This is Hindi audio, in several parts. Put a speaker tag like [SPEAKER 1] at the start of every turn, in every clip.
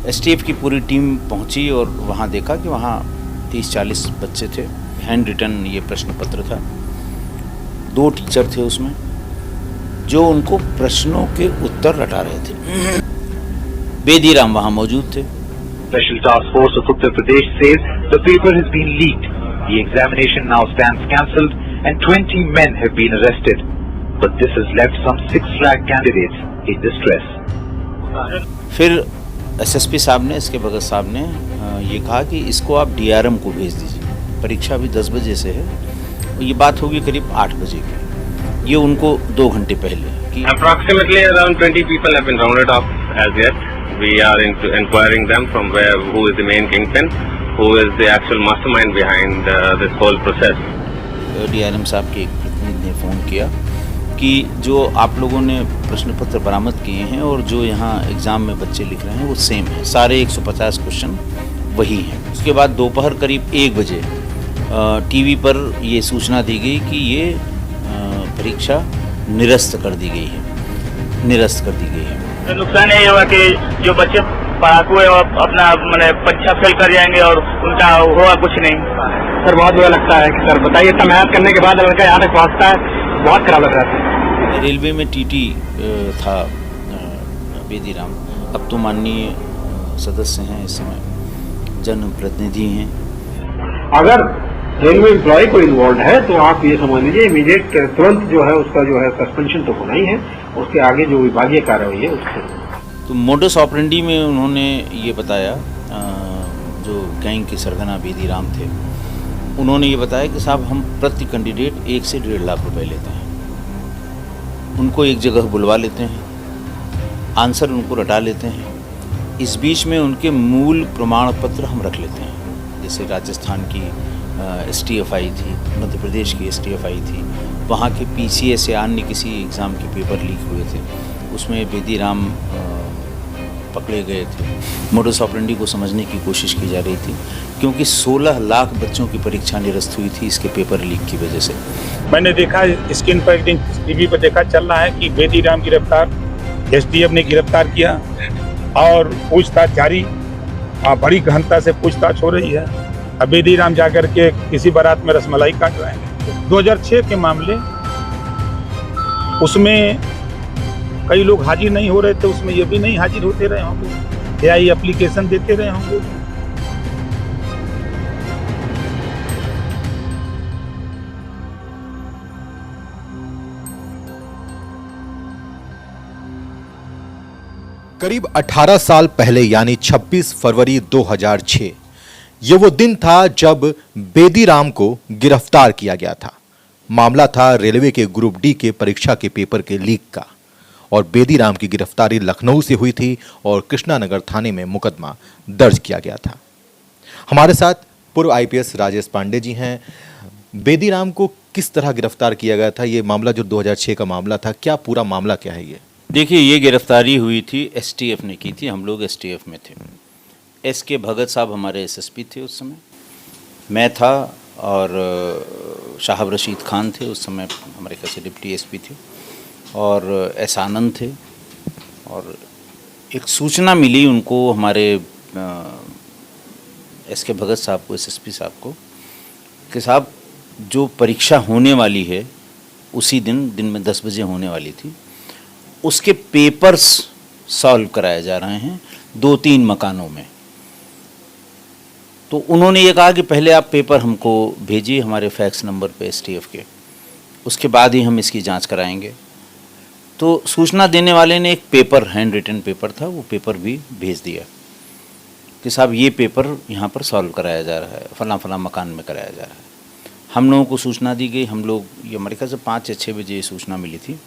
[SPEAKER 1] एसटीएफ की पूरी टीम पहुंची और वहां देखा कि वहां 30-40 बच्चे थे। हैंड रिटन ये प्रश्न पत्र था। 2 टीचर थे उसमें जो उनको प्रश्नों के उत्तर रटा रहे थे। बेदीराम वहां मौजूद थे।
[SPEAKER 2] Special Task Force of Uttar Pradesh says the paper has been leaked. The examination now stands cancelled and 20 men have been arrested. But this has left some 6 lakh candidates in distress.
[SPEAKER 1] फिर एसएसपी साहब ने, इसके भगत साहब ने ये कहा कि इसको आप डीआरएम को भेज दीजिए। परीक्षा अभी 10 बजे से है, ये बात होगी करीब 8 बजे की। ये उनको 2 घंटे पहले कि
[SPEAKER 3] Approximately around 20 people have been rounded up as yet. We are inquiring them from who is the main kingpin, who is the actual mastermind behind this whole process.
[SPEAKER 1] DRM साहब के एक प्रतिनिधि ने फ़ोन किया कि जो आप लोगों ने प्रश्न पत्र बरामद किए हैं और जो यहाँ एग्ज़ाम में बच्चे लिख रहे हैं वो सेम है, सारे 150 क्वेश्चन वही हैं। उसके बाद दोपहर करीब 1 बजे टीवी पर ये सूचना दी गई कि ये परीक्षा निरस्त कर दी गई है।
[SPEAKER 4] नुकसान ये होगा कि जो बच्चे पढ़ाकू है और अपना मैंने परीक्षा फेल कर जाएंगे और उनका होगा कुछ नहीं।
[SPEAKER 5] सर बहुत बुरा लगता है कि सर बताइए, इतना मेहनत करने के बाद लड़का यहाँ तक पहुँचता है, बहुत खराब लग रहा था।
[SPEAKER 1] रेलवे में टीटी था बेदीराम, अब तो माननीय सदस्य हैं, इस समय जनप्रतिनिधि हैं।
[SPEAKER 5] अगर रेलवे एम्प्लॉय को इन्वॉल्व है तो आप ये समझ लीजिए इमीडिएट तुरंत जो है उसका जो है सस्पेंशन तो होना ही है, उसके आगे जो विभागीय कार्रवाई है उससे।
[SPEAKER 1] तो मोडस ऑपरेंडी में उन्होंने ये बताया, जो गैंग के सरगना बेदीराम थे, उन्होंने ये बताया कि साहब हम प्रति कैंडिडेट 1 से 1.5 लाख रुपए लेते हैं। उनको एक जगह बुलवा लेते हैं, आंसर उनको रटा लेते हैं, इस बीच में उनके मूल प्रमाण पत्र हम रख लेते हैं। जैसे राजस्थान की एसटीएफ आई थी, मध्य प्रदेश की एसटीएफ आई थी, वहाँ के पीसीएस या अन्य किसी एग्ज़ाम के पेपर लीक हुए थे, उसमें बेदीराम पकड़े गए थे। मोडस ऑपरेंडी को समझने की कोशिश की जा रही थी क्योंकि 16 लाख बच्चों की परीक्षा निरस्त हुई थी इसके पेपर लीक की वजह से।
[SPEAKER 6] मैंने देखा स्क्रीन पर टीवी पर देखा चल रहा है कि बेदीराम गिरफ्तार, एसटीएफ ने गिरफ्तार किया और पूछताछ जारी, बड़ी गहनता से पूछताछ हो रही है। अब बेदीराम जाकर के किसी बारात में रसमलाई काट रहे हैं। 2006 के मामले, उसमें कई लोग हाजिर नहीं हो रहे थे, उसमें ये भी नहीं हाजिर होते रहे होंगे, एआई एप्लीकेशन देते रहे होंगे।
[SPEAKER 7] करीब 18 साल पहले यानी 26 फरवरी 2006 ये वो दिन था जब बेदीराम को गिरफ्तार किया गया था। मामला था रेलवे के ग्रुप डी के परीक्षा के पेपर के लीक का और बेदीराम की गिरफ्तारी लखनऊ से हुई थी और कृष्णानगर थाने में मुकदमा दर्ज किया गया था। हमारे साथ पूर्व आईपीएस राजेश पांडे जी हैं। बेदीराम को किस तरह गिरफ्तार किया गया था? ये मामला जो 2006 का मामला था, क्या पूरा मामला क्या है ये?
[SPEAKER 1] देखिए, ये गिरफ्तारी हुई थी एसटीएफ ने की थी, हम लोग एसटीएफ में थे। एसके भगत साहब हमारे एसएसपी थे उस समय, मैं था और शाहब रशीद खान थे उस समय हमारे ख्याल से डिप्टी एसपी थे, और एस आनंद थे। और एक सूचना मिली उनको, हमारे एसके भगत साहब को, एसएसपी साहब को, कि साहब जो परीक्षा होने वाली है उसी दिन में 10 बजे होने वाली थी, उसके पेपर्स सॉल्व कराए जा रहे हैं 2-3 मकानों में। तो उन्होंने ये कहा कि पहले आप पेपर हमको भेजिए हमारे फैक्स नंबर पे एसटीएफ के, उसके बाद ही हम इसकी जांच कराएंगे। तो सूचना देने वाले ने एक पेपर, हैंड रिटन पेपर था, वो पेपर भी भेज दिया कि साहब ये पेपर यहाँ पर सॉल्व कराया जा रहा है, फलां फलां मकान में कराया जा रहा है। हम लोगों को सूचना दी गई, हम लोग, ये हमारे ख्याल से 5 या 6 बजे ये सूचना मिली थी।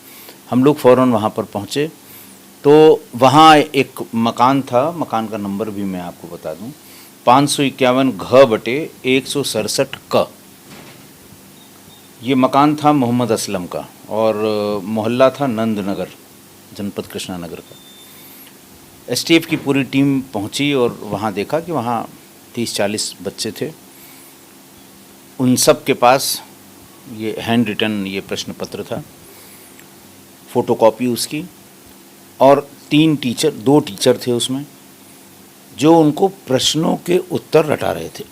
[SPEAKER 1] हम लोग फ़ौरन वहाँ पर पहुँचे तो वहाँ एक मकान था, मकान का नंबर भी मैं आपको बता दूँ, 551 घ बटे 167 क। ये मकान था मोहम्मद असलम का और मोहल्ला था नंदनगर, जनपद कृष्णानगर का। एसटीएफ की पूरी टीम पहुंची और वहां देखा कि वहां 30-40 बच्चे थे। उन सब के पास ये हैंड रिटन ये प्रश्न पत्र था, फोटोकॉपी उसकी, और 2 टीचर थे उसमें जो उनको प्रश्नों के उत्तर रटा रहे थे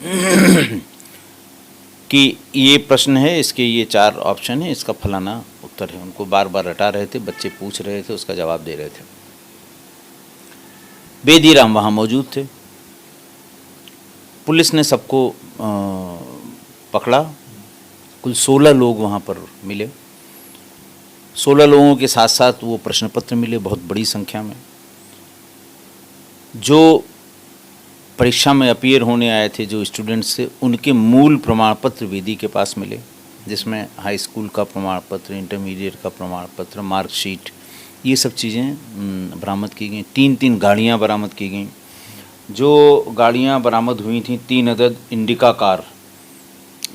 [SPEAKER 1] कि ये प्रश्न है, इसके ये 4 ऑप्शन है, इसका फलाना उत्तर है। उनको बार बार रटा रहे थे, बच्चे पूछ रहे थे, उसका जवाब दे रहे थे। बेदीराम वहाँ मौजूद थे। पुलिस ने सबको पकड़ा। कुल 16 लोग वहाँ पर मिले। 16 लोगों के साथ साथ वो प्रश्न पत्र मिले, बहुत बड़ी संख्या में। जो परीक्षा में अपीयर होने आए थे, जो स्टूडेंट्स थे, उनके मूल प्रमाण पत्र बेदी के पास मिले, जिसमें हाई स्कूल का प्रमाण पत्र, इंटरमीडिएट का प्रमाण पत्र, मार्कशीट, ये सब चीज़ें बरामद की गई। 3 गाड़ियाँ बरामद की गई। जो गाड़ियाँ बरामद हुई थी, 3 अदद इंडिका कार,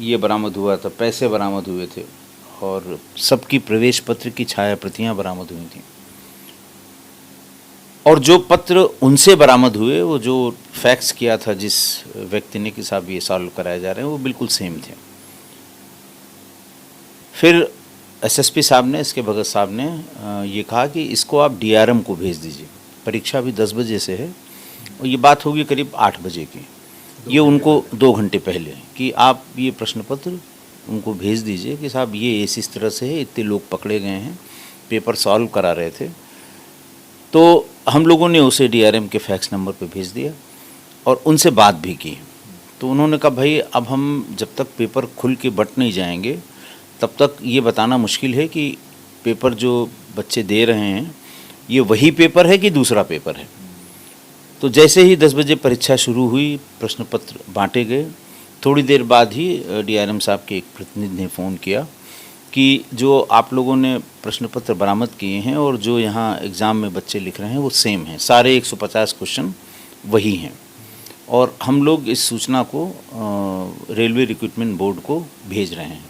[SPEAKER 1] ये बरामद हुआ था। पैसे बरामद हुए थे और सबकी प्रवेश पत्र की छाया प्रतियाँ बरामद हुई थी। और जो पत्र उनसे बरामद हुए, वो जो फैक्स किया था जिस व्यक्ति ने कि साहब ये सॉल्व कराए जा रहे हैं, वो बिल्कुल सेम थे। फिर एसएसपी साहब ने, इसके भगत साहब ने ये कहा कि इसको आप डीआरएम को भेज दीजिए। परीक्षा भी 10 बजे से है और ये बात होगी करीब 8 बजे की। ये उनको 2 घंटे पहले कि आप ये प्रश्न पत्र उनको भेज दीजिए कि साहब ये इस तरह से है, इतने लोग पकड़े गए हैं, पेपर सॉल्व करा रहे थे। तो हम लोगों ने उसे डीआरएम के फैक्स नंबर पे भेज दिया और उनसे बात भी की। तो उन्होंने कहा भाई अब हम जब तक पेपर खुल के बट नहीं जाएंगे तब तक ये बताना मुश्किल है कि पेपर जो बच्चे दे रहे हैं ये वही पेपर है कि दूसरा पेपर है। तो जैसे ही 10 बजे परीक्षा शुरू हुई, प्रश्न पत्र बांटे गए। थोड़ी देर बाद ही डीआरएम साहब के एक प्रतिनिधि ने फ़ोन किया कि जो आप लोगों ने प्रश्न पत्र बरामद किए हैं और जो यहाँ एग्ज़ाम में बच्चे लिख रहे हैं वो सेम हैं, सारे 150 क्वेश्चन वही हैं। और हम लोग इस सूचना को रेलवे रिक्रूटमेंट बोर्ड को भेज रहे हैं।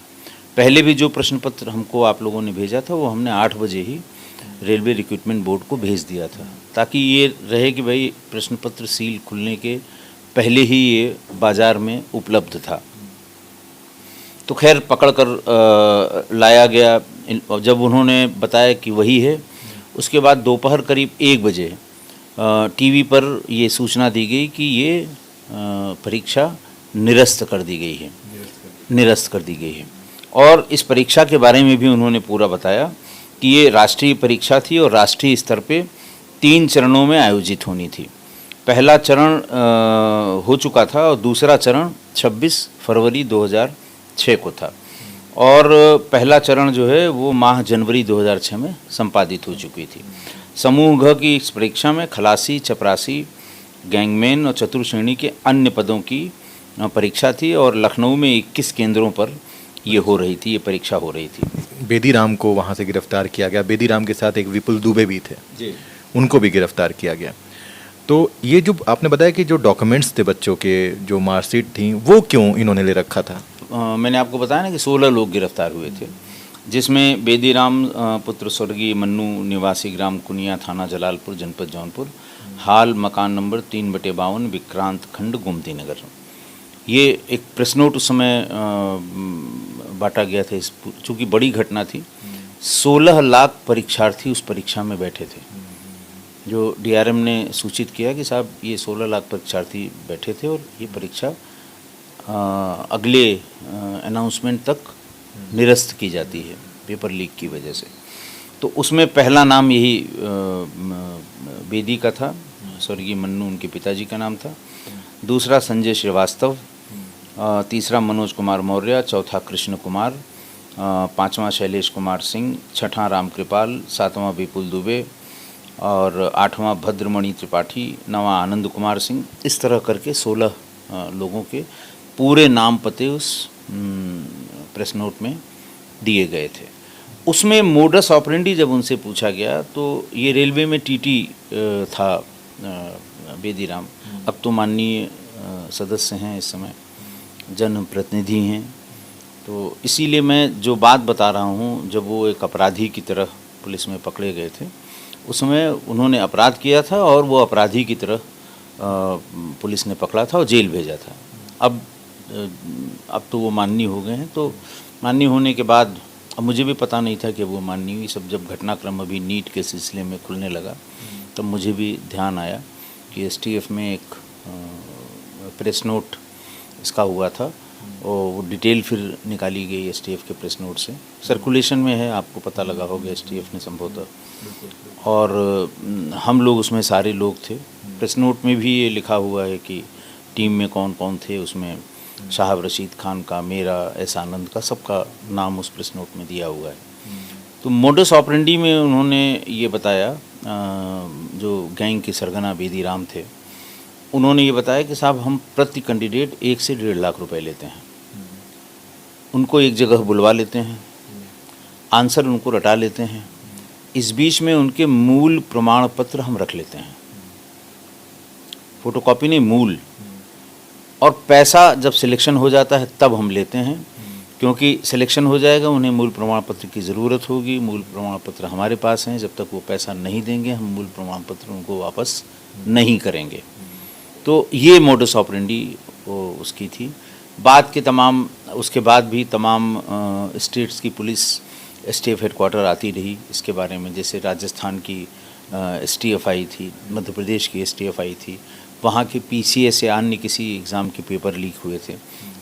[SPEAKER 1] पहले भी जो प्रश्न पत्र हमको आप लोगों ने भेजा था वो हमने 8 बजे ही रेलवे रिक्रूटमेंट बोर्ड को भेज दिया था, ताकि ये रहे कि भाई प्रश्न पत्र सील खुलने के पहले ही ये बाज़ार में उपलब्ध था। तो खैर पकड़ कर लाया गया। जब उन्होंने बताया कि वही है, उसके बाद दोपहर करीब 1 बजे टीवी पर ये सूचना दी गई कि ये परीक्षा निरस्त कर दी गई है। और इस परीक्षा के बारे में भी उन्होंने पूरा बताया कि ये राष्ट्रीय परीक्षा थी और राष्ट्रीय स्तर पे 3 चरणों में आयोजित होनी थी। पहला चरण हो चुका था और दूसरा चरण 26 फरवरी 2006 को था। और पहला चरण जो है वो माह जनवरी 2006 में संपादित हो चुकी थी। समूह घ की इस परीक्षा में खलासी, चपरासी, गैंगमैन और चतुर्थ श्रेणी के अन्य पदों की परीक्षा थी और लखनऊ में 21 केंद्रों पर ये परीक्षा हो रही थी।
[SPEAKER 7] बेदीराम को वहाँ से गिरफ्तार किया गया। बेदीराम के साथ एक विपुल दुबे भी थे जी, उनको भी गिरफ्तार किया गया। तो ये जो आपने बताया कि जो डॉक्यूमेंट्स थे बच्चों के, जो मार्कशीट थी, वो क्यों इन्होंने ले रखा था?
[SPEAKER 1] मैंने आपको बताया ना कि 16 लोग गिरफ्तार हुए थे, जिसमें बेदीराम पुत्र स्वर्गीय मन्नू निवासी ग्राम कुनिया, थाना जलालपुर, जनपद जौनपुर, हाल मकान नंबर 3/52, विक्रांत खंड, गोमती नगर। ये एक प्रेस नोट उस समय बांटा गया था। चूँकि बड़ी घटना थी, 16 लाख परीक्षार्थी उस परीक्षा में बैठे थे। जो डीआरएम ने सूचित किया कि साहब ये 16 लाख परीक्षार्थी बैठे थे और ये परीक्षा अगले अनाउंसमेंट तक निरस्त की जाती है पेपर लीक की वजह से। तो उसमें पहला नाम यही बेदी का था, स्वर्गीय मन्नू उनके पिताजी का नाम था। दूसरा संजय श्रीवास्तव, तीसरा मनोज कुमार मौर्य, चौथा कृष्ण कुमार, पांचवा शैलेश कुमार सिंह, छठा रामकृपाल, सातवां विपुल दुबे और आठवां भद्रमणि त्रिपाठी, नवा आनंद कुमार सिंह। इस तरह करके 16 लोगों के पूरे नाम पते उस प्रेस नोट में दिए गए थे। उसमें मोडस ऑपरेंडी जब उनसे पूछा गया तो ये रेलवे में टीटी था बेदीराम, अब तो माननीय सदस्य हैं, इस समय जनप्रतिनिधि हैं। तो इसीलिए मैं जो बात बता रहा हूँ, जब वो एक अपराधी की तरह पुलिस में पकड़े गए थे, उसमें उन्होंने अपराध किया था और वो अपराधी की तरह पुलिस ने पकड़ा था और जेल भेजा था। अब तो वो माननीय हो गए हैं। तो माननीय होने के बाद अब मुझे भी पता नहीं था कि वो माननीय हुई। सब जब घटनाक्रम अभी नीट के सिलसिले में खुलने लगा तब मुझे भी ध्यान आया कि एसटीएफ में एक प्रेस नोट इसका हुआ था और वो डिटेल फिर निकाली गई एसटीएफ के प्रेस नोट से, सर्कुलेशन में है, आपको पता लगा होगा एसटीएफ ने संभवतः, और हम लोग उसमें सारे लोग थे। प्रेस नोट में भी ये लिखा हुआ है कि टीम में कौन कौन थे, उसमें साहब रशीद खान का, मेरा, एस आनंद का, सबका नाम उस प्रेस नोट में दिया हुआ है। तो मोडस ऑपरेंडी में उन्होंने ये बताया, जो गैंग के सरगना बेदी राम थे, उन्होंने ये बताया कि साहब हम प्रति कैंडिडेट 1 से 1.5 लाख रुपए लेते हैं, उनको एक जगह बुलवा लेते हैं, आंसर उनको रटा लेते हैं, इस बीच में उनके मूल प्रमाण पत्र हम रख लेते हैं, फोटोकॉपी नहीं, मूल, और पैसा जब सिलेक्शन हो जाता है तब हम लेते हैं, क्योंकि सिलेक्शन हो जाएगा उन्हें मूल प्रमाण पत्र की ज़रूरत होगी, मूल प्रमाण पत्र हमारे पास हैं, जब तक वो पैसा नहीं देंगे हम मूल प्रमाण पत्र उनको वापस नहीं करेंगे। तो ये मोडस ऑपरेंडी उसकी थी। उसके बाद भी तमाम स्टेट्स की पुलिस एसटीएफ हेडक्वार्टर आती रही इसके बारे में, जैसे राजस्थान की एसटीएफ आई थी, मध्य प्रदेश की एसटीएफ आई थी, वहाँ के पीसीएस या अन्य किसी एग्ज़ाम के पेपर लीक हुए थे,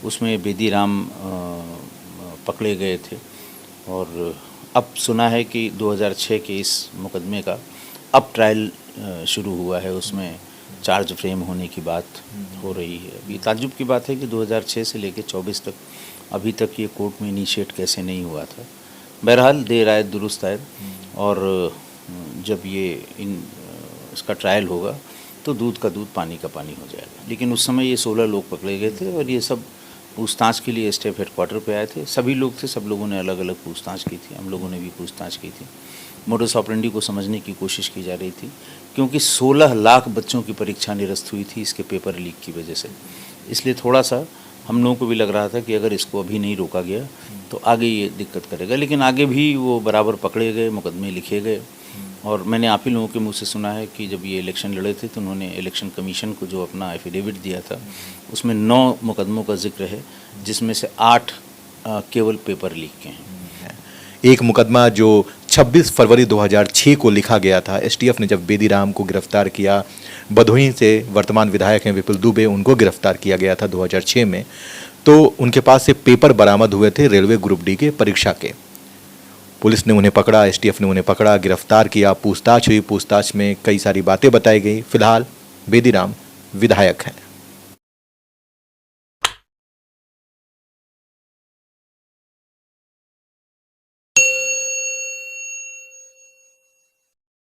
[SPEAKER 1] उसमें बेदी राम पकड़े गए थे। और अब सुना है कि 2006 के इस मुकदमे का अब ट्रायल शुरू हुआ है, उसमें चार्ज फ्रेम होने की बात हो रही है। अभी ताज्जुब की बात है कि 2006 से लेकर 24 तक अभी तक ये कोर्ट में इनिशिएट कैसे नहीं हुआ था। बहरहाल देर आए दुरुस्त आए, और जब ये इसका ट्रायल होगा तो दूध का दूध पानी का पानी हो जाएगा। लेकिन उस समय ये 16 लोग पकड़े गए थे और ये सब पूछताछ के लिए एसटीएफ हेडक्वार्टर पे आए थे। सभी लोग थे, सब लोगों ने अलग अलग पूछताछ की थी, हम लोगों ने भी पूछताछ की थी। मोडस ऑपरेंडी को समझने की कोशिश की जा रही थी, क्योंकि 16 लाख बच्चों की परीक्षा निरस्त हुई थी इसके पेपर लीक की वजह से। इसलिए थोड़ा सा हम लोगों को भी लग रहा था कि अगर इसको अभी नहीं रोका गया तो आगे ये दिक्कत करेगा। लेकिन आगे भी वो बराबर पकड़े गए, मुकदमे लिखे गए। और मैंने आप ही लोगों के मुंह से सुना है कि जब ये इलेक्शन लड़े थे तो उन्होंने इलेक्शन कमीशन को जो अपना एफिडेविट दिया था उसमें 9 मुकदमों का जिक्र है, जिसमें से 8 केवल पेपर लीक के हैं।
[SPEAKER 7] एक मुकदमा जो 26 फरवरी 2006 को लिखा गया था, एसटीएफ ने जब बेदी राम को गिरफ्तार किया, भदोही से वर्तमान विधायक हैं विपुल दुबे, उनको गिरफ्तार किया गया था 2006 में, तो उनके पास से पेपर बरामद हुए थे रेलवे ग्रुप डी के परीक्षा के। पुलिस ने उन्हें पकड़ा, एसटीएफ ने उन्हें पकड़ा, गिरफ्तार किया, पूछताछ हुई, पूछताछ में कई सारी बातें बताई गई। फिलहाल बेदी राम विधायक हैं।